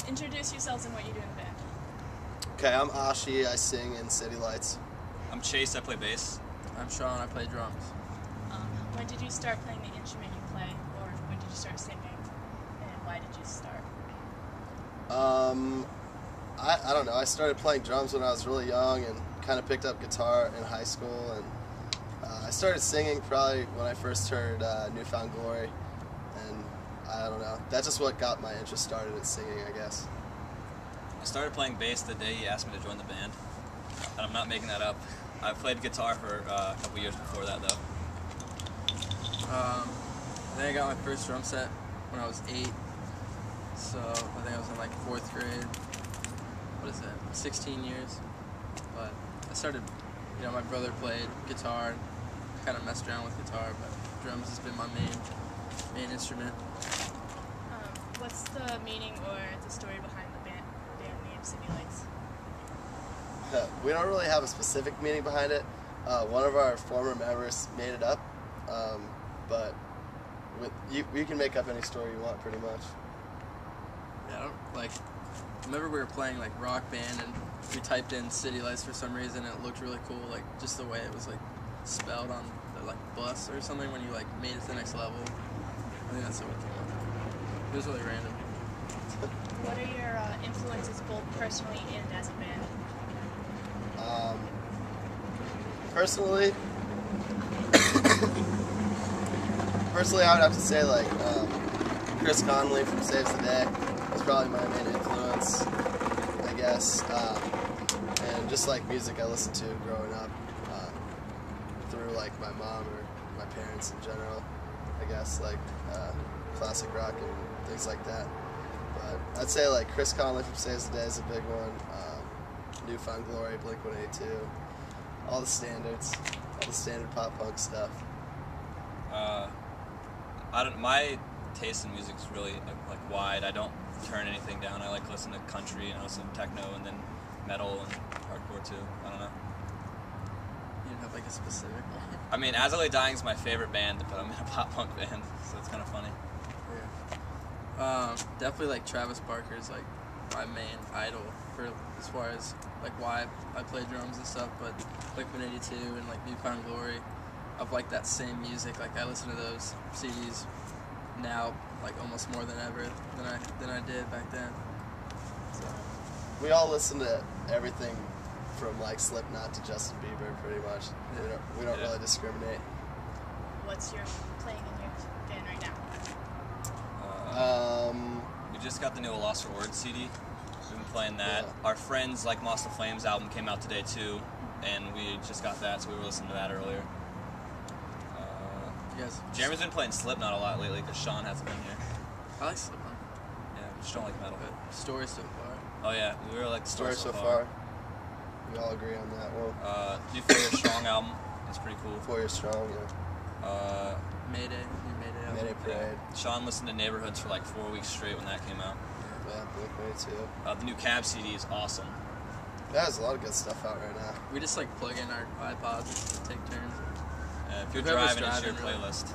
introduce yourselves and what you do in the band. Okay, I'm Ashi. I sing in City Lights. I'm Chase. I play bass. I'm Sean. I play drums. When did you start playing the instrument you play, or when did you start singing, and why did you start? I don't know. I started playing drums when I was really young and kind of picked up guitar in high school. And I started singing probably when I first heard New Found Glory. And I don't know. That's just what got my interest started in singing, I guess. I started playing bass the day he asked me to join the band. And I'm not making that up. I played guitar for a couple years before that, though. I think I got my first drum set when I was 8. So I think I was in like 4th grade. What is that? 16 years. But I started, my brother played guitar and kind of messed around with guitar, but drums has been my main instrument. What's the meaning or the story behind the band name City Lights? We don't really have a specific meaning behind it. One of our former members made it up, but you can make up any story you want, pretty much. Yeah, remember we were playing like rock band and we typed in City Lights for some reason and it looked really cool, like just the way it was like spelled on the bus or something when you like made it to the next level. I think that's what it came up. It was really random. What are your influences both personally and as a band? Personally, I would have to say like Chris Conley from Saves the Day is probably my main influence, I guess. And just like music I listened to growing up through like my mom or my parents in general, I guess, like classic rock and things like that. But I'd say like Chris Conley from Saves the Day is a big one. New Found Glory, Blink-182, all the standards, all the standard pop punk stuff. My taste in music is really like wide. I don't turn anything down. I like to listen to country and I listen to techno and then metal and hardcore too. I don't know. You didn't have like a specific one? I mean, As I Lay Dying is my favorite band, but I'm in a pop punk band, so it's kind of funny. Yeah. Definitely like Travis Barker is like my main idol for as far as like why I play drums and stuff, but Blink-182 and like New Found Glory, I've liked that same music. Like I listen to those CDs now like almost more than ever than I did back then. So we all listen to everything from like Slipknot to Justin Bieber, pretty much. We don't really discriminate. What's your playing in your band right now? We just got the new A Lost for Words CD. We've been playing that. Yeah. Our friends like Moss the Flames album came out today too, and we just got that, so we were listening to that earlier. yes. Jeremy's been playing Slipknot a lot lately because Sean hasn't been here. I like Slipknot. Yeah, we just don't like metal. But story so far. Oh yeah, we really like the story so far. We all agree on that one. New 4 Year Strong album. It's pretty cool. 4 Year Strong, yeah. Mayday. Mayday album. Mayday Parade. Yeah. Sean listened to Neighborhoods for like 4 weeks straight when that came out. Yeah, Blink-182. The new Cab CD is awesome. Yeah, there's a lot of good stuff out right now. We just like plug in our iPods and take turns. If you're Whoever's driving, it's your really. playlist.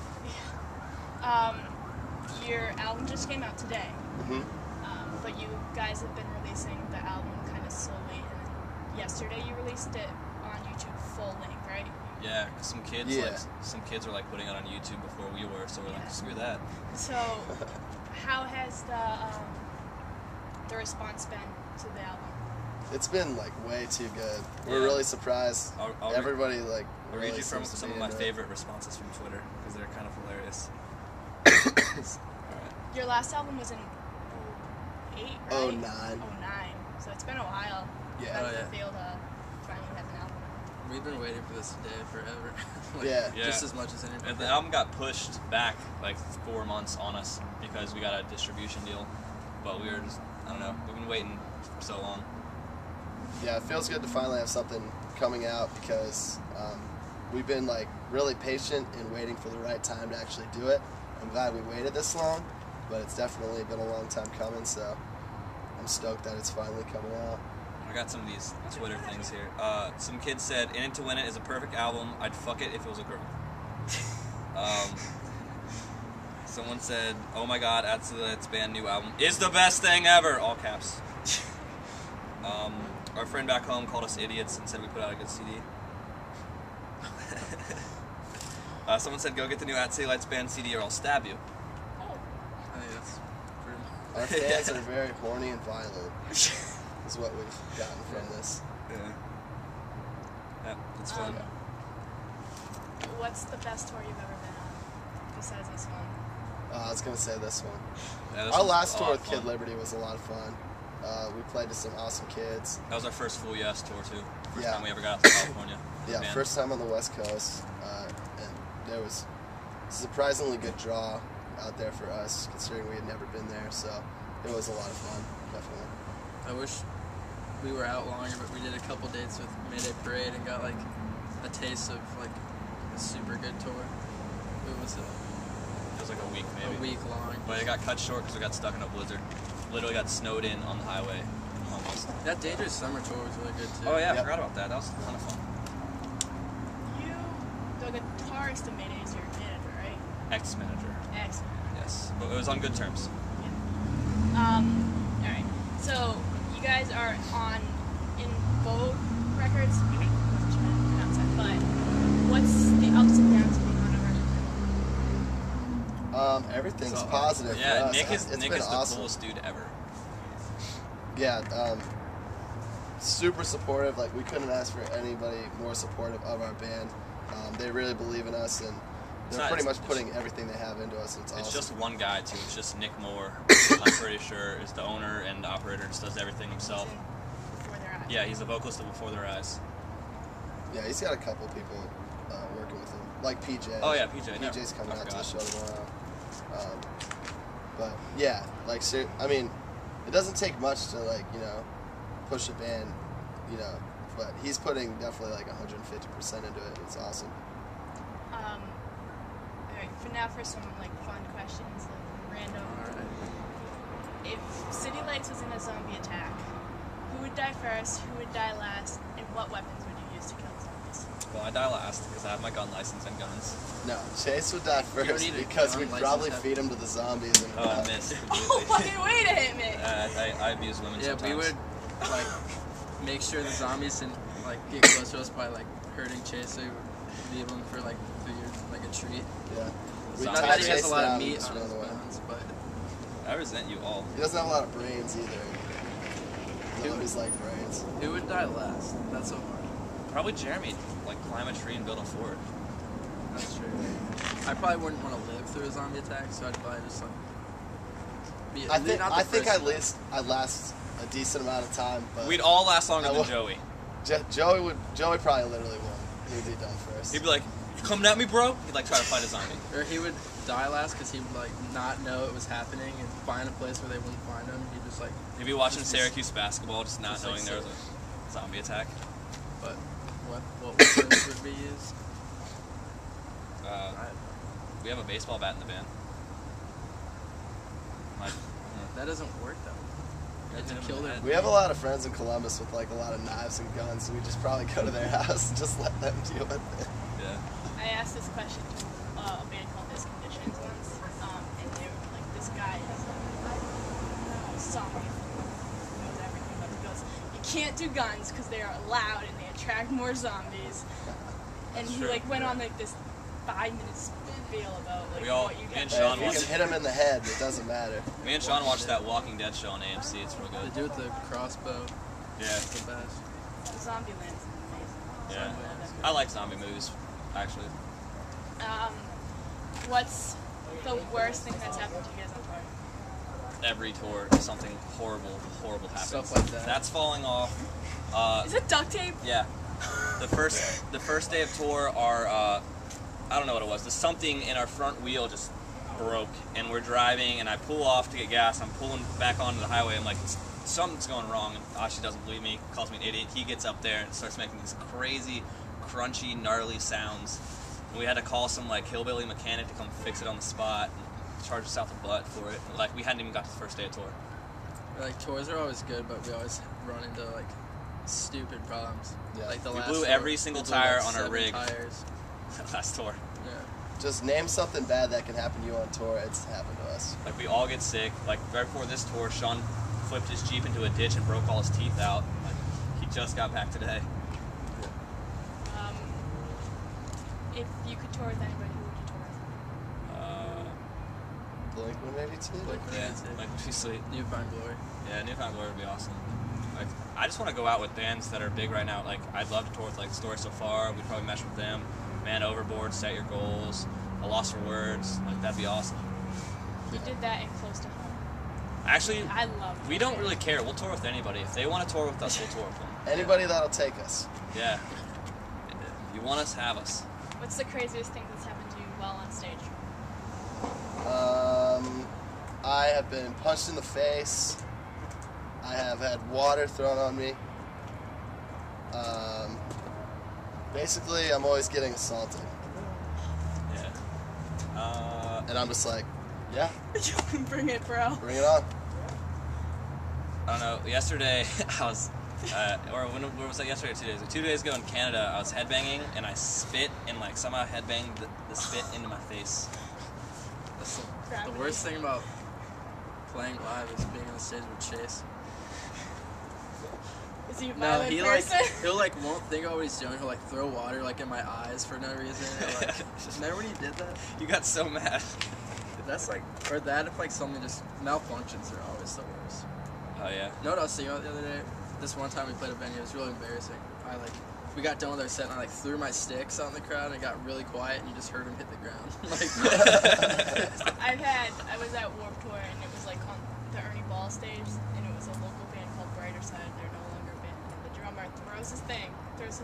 Your album just came out today, but you guys have been releasing the album kind of slowly, and then yesterday you released it on YouTube full length, right? Yeah, because some kids were like putting it on YouTube before we were, so we're like, screw that. So, how has the response been to the album? It's been like way too good. We're really surprised. Everybody like I'll really read you from seems to some be of my into it. favorite responses from Twitter because they're kind of hilarious. Alright. Your last album was in 08, right? 09. 09. So it's been a while. Yeah. How does Oh, it feel to finally have an album? We've been waiting for this day forever. Yeah. Just as much as anybody. And the album got pushed back like 4 months on us because we got a distribution deal, but we were just, I don't know, we've been waiting for so long. Yeah, it feels good to finally have something coming out because we've been like really patient and waiting for the right time to actually do it. I'm glad we waited this long, but it's definitely been a long time coming, so I'm stoked that it's finally coming out. I got some of these Twitter things here. Some kid said, "In It to Win It is a perfect album. I'd fuck it if it was a girl." Someone said, "Oh my God, Let's Band new album is the best thing ever." All caps. Our friend back home called us idiots and said we put out a good CD. Someone said, "Go get the new Let's Band CD or I'll stab you." Oh. I think that's pretty. Our fans are very horny and violent. Is what we've gotten from this. Yeah, it's fun. What's the best tour you've ever been on besides this one? I was gonna say this one. Yeah, this Our was last a tour lot with of Kid fun. Liberty was a lot of fun. We played to some awesome kids. That was our first full Yes tour too. First Yeah. time we ever got out to California. Yeah, Band. first time on the West Coast, and there was a surprisingly good draw out there for us, considering we had never been there. So it was a lot of fun, definitely. I wish we were out longer, but we did a couple dates with Mayday Parade and got like a taste of like a super good tour. It was It was like a week maybe. a week long. But it got cut short because we got stuck in a blizzard. Literally got snowed in on the highway. Almost. That Dangerous Summer tour was really good too. Oh yeah, I Yep. forgot about that. That was a ton of fun. The guitarist of Mayday is your manager, right? Ex-manager. Excellent. Yes, but it was on good terms. Alright. So, you guys are on in Vogue Records? Mm-hmm. Wasn't sure how to pronounce that, but what's the ups and downs of being on a record label? Everything's So, positive for Yeah, us. Nick is It's Nick been is the awesome. coolest dude ever. Yeah, super supportive. Like, we couldn't ask for anybody more supportive of our band. They really believe in us, and It's they're not- pretty much it's- putting everything they have into us. And it's It's awesome. just one guy too. It's just Nick Moore. I'm pretty sure is the owner and the operator. Just does everything himself. As in Before Their Eyes. Yeah, he's a vocalist of Before Their Eyes. Yeah, he's got a couple people working with him, like PJ. Oh yeah, PJ. yeah, PJ's coming I out to the forgot. show tomorrow. But yeah, like, I mean, it doesn't take much to, like, push a band, but he's putting definitely like 150% into it. It's awesome. Alright, for some like fun questions, like random. Alright. If City Lights was in a zombie attack, who would die first, who would die last, and what weapons would you use to kill zombies? Well, I die last because I have my gun license and guns. No, Chase would die don't first need a because gun we'd license, probably have feed him to the zombies and Oh, I missed Oh, completely. fucking way to hit me! I abuse women Yeah, sometimes. we would like make sure the zombies didn't like get close to us by like hurting Chase, so we would leave him for like food, like a treat. Yeah. We Not Not tie that he has Chase a lot down of and meat just on run his away. bones, but I resent you all. He doesn't have a lot of brains either. Zombies like brains. who would die last? That's so hard. Probably Jeremy. Like climb a tree and build a fort. That's true. I probably wouldn't want to live through a zombie attack, so I'd probably just like be. I think not the I think first at one. least I'd last a decent amount of time, but We'd all last longer I than will- Joey. Joey probably literally won. He'd be done first. He'd be like, "You coming at me, bro?" He'd like try to fight a zombie. Or he would die last because he would like not know it was happening and find a place where they wouldn't find him. He'd just like. He'd be watching Just be- Syracuse basketball, just not just, like, knowing there was a zombie attack. But what weapons would be used? We have a baseball bat in the band. Like, That doesn't work though. You have Hit to him kill in the them. head. We have a lot of friends in Columbus with like a lot of knives and guns, so we just probably go to their house and just let them deal with it. yeah. I asked this question to a band called Disconditions once, and they were like, this guy is a zombie, knows everything about the guns. You can't do guns because they are loud and they attract more zombies. And he True, like went yeah. on like this 5-minute spiel about like We all- what you me get. and Hey, Sean if you watched- can hit him in the head, it doesn't matter. Me and Sean watched that Walking Dead show on AMC. It's real They good. do it with the crossbow. Yeah. It's the best. Zombieland's amazing. Yeah. Zombieland. I like zombie movies, actually. What's the worst thing that's happened to you guys on tour? Every tour, something horrible happens. Stuff like that. That's falling off. Is it duct tape? Yeah. The first day of tour, our I don't know what it was. The something in our front wheel just broke, and we're driving, and I pull off to get gas. I'm pulling back onto the highway. I'm like, something's going wrong. And Ashi doesn't believe me, calls me an idiot. He gets up there and starts making these crazy, crunchy, gnarly sounds. And we had to call some like hillbilly mechanic to come fix it on the spot and charge us out the butt for it. Like we hadn't even got to the first day of tour. Like tours are always good, but we always run into like stupid problems. Yeah. Like the We last blew tour, every single we blew, tire like, on our 7 rig. Tires. Last tour. Yeah. just name something bad that can happen to you on tour. It's happened to us. Like we all get sick. Like right before this tour, Sean flipped his Jeep into a ditch and broke all his teeth out. Like he just got back today. If you could tour with anybody, who would you tour with? Blink-182. Yeah, like would be sweet. Newfound Glory. Yeah, Newfound Glory would be awesome. Like I just want to go out with bands that are big right now. Like I'd love to tour with like Story So Far. We'd probably mesh with them. Man Overboard, Set Your Goals, A Loss for Words. Like that'd be awesome. You did that in close to home. Actually, I love we don't really care. We'll tour with anybody. If they want to tour with us, we'll tour with them. Anybody that'll take us. Yeah. If you want us, have us. What's the craziest thing that's happened to you while on stage? I have been punched in the face. I have had water thrown on me. Basically, I'm always getting assaulted. Yeah. And I'm just like, yeah, Bring it, bro. bring it on. I don't know. Yesterday, I was, or when was that? Yesterday or 2 days ago? 2 days ago in Canada, I was headbanging and I spit and like somehow headbanged the spit into my face. That's the worst thing about playing live is being on the stage with Chase. Is he a No, violent he person? he'll won't think about what he's doing. He'll like throw water like in my eyes for no reason. Or, like, remember when he did that? You got so mad. That's like, or that if like something just malfunctions are always the worst. Oh yeah. You know what I was thinking about the other day? This one time we played a venue, it was really embarrassing. We got done with our set and I like threw my sticks on the crowd and it got really quiet and you just heard him hit the ground. I was at Warped Tour and it was like on the Ernie Ball stage and it was a local band called Brighter Side. They're no longer a band. And the drummer throws this thing. There was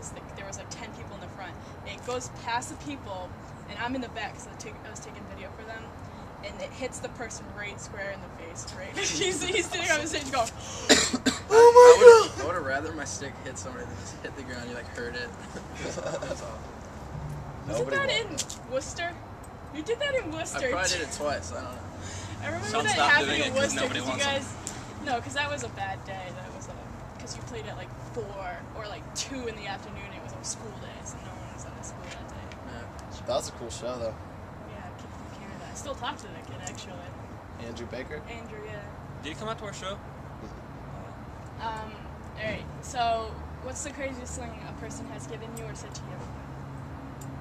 like 10 people in the front. And it goes past the people and I'm in the back because I was taking video for them. And it hits the person right square in the face. Right, he's sitting on the stage going, I would have rather my stick hit somebody than just hit the ground. You like heard it. It was awful. "You did that in Worcester? You did that in Worcester." I probably did it twice. I don't know. I remember Some that stopped happened doing in it 'cause Worcester nobody because you wants guys. No, because that was a bad day. That was because you played at like 4 or like 2 in the afternoon. It was a school day, so no one was at the school that day. Yeah. That was a cool show, though. Yeah, kid from Canada. I still talk to that kid actually. Andrew Baker. Andrew, yeah. Did you come out to our show? Alright, so what's the craziest thing a person has given you or said to you?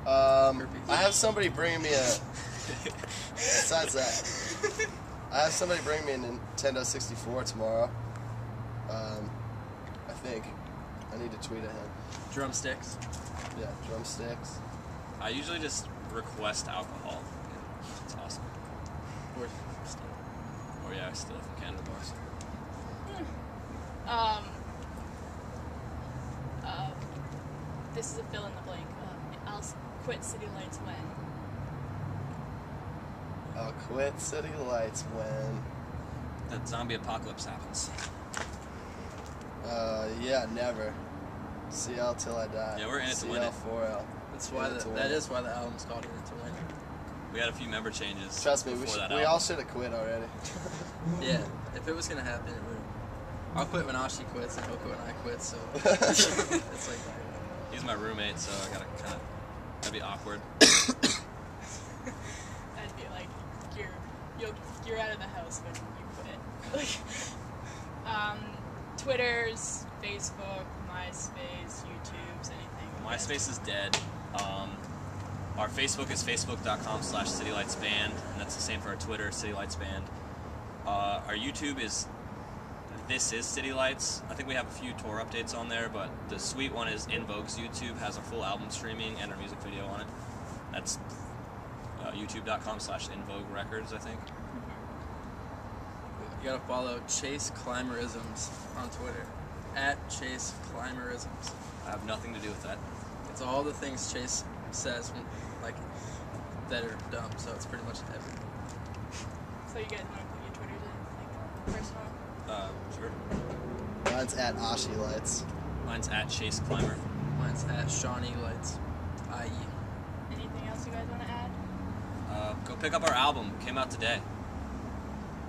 I have somebody bringing me a. Besides that, I have somebody bring me a Nintendo 64 tomorrow. I think I need to tweet at him. Drumsticks. Yeah, drumsticks. I usually just request alcohol. It's awesome. Or Or yeah, I steal it from Canada bars. This is a fill in the blank. I'll quit City Lights when. I'll quit City Lights when. That zombie apocalypse happens. Yeah, never. CL till I die. Yeah, we're in it to win it. CL4L. That's why that is why the album's called In It to Win. We had a few member changes. Trust me, before that we album. all should have quit already. Yeah, if it was gonna happen, it would. I'll quit when Ashi quits, and he'll quit when I quit. So it's like that. He's my roommate, so I gotta kind of. That'd be awkward. That'd be like you're out of the house when you quit. Twitters, Facebook, MySpace, YouTube's, anything. MySpace is dead. Our Facebook is facebook.com/citylightsband, and that's the same for our Twitter, citylightsband. Our YouTube is This Is City Lights. I think we have a few tour updates on there, but the sweet one is In Vogue's YouTube, has our full album streaming and our music video on it. That's youtube.com/InVogueRecords, I think. You gotta follow Chase Climerisms on Twitter. @ChaseClimerisms. I have nothing to do with that. It's all the things Chase says when, like, that are dumb, so it's pretty much everything. So you guys want to put your Twitters in, like, personal? Sure. Mine's @Ashi Lights. Mine's @ChaseClimer. Mine's @Shawnee Lights. IE. Anything else you guys want to add? Go pick up our album. Came out today.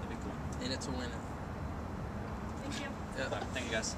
That'd be cool. In It to Win It. Thank you. Yeah. All right, thank you guys.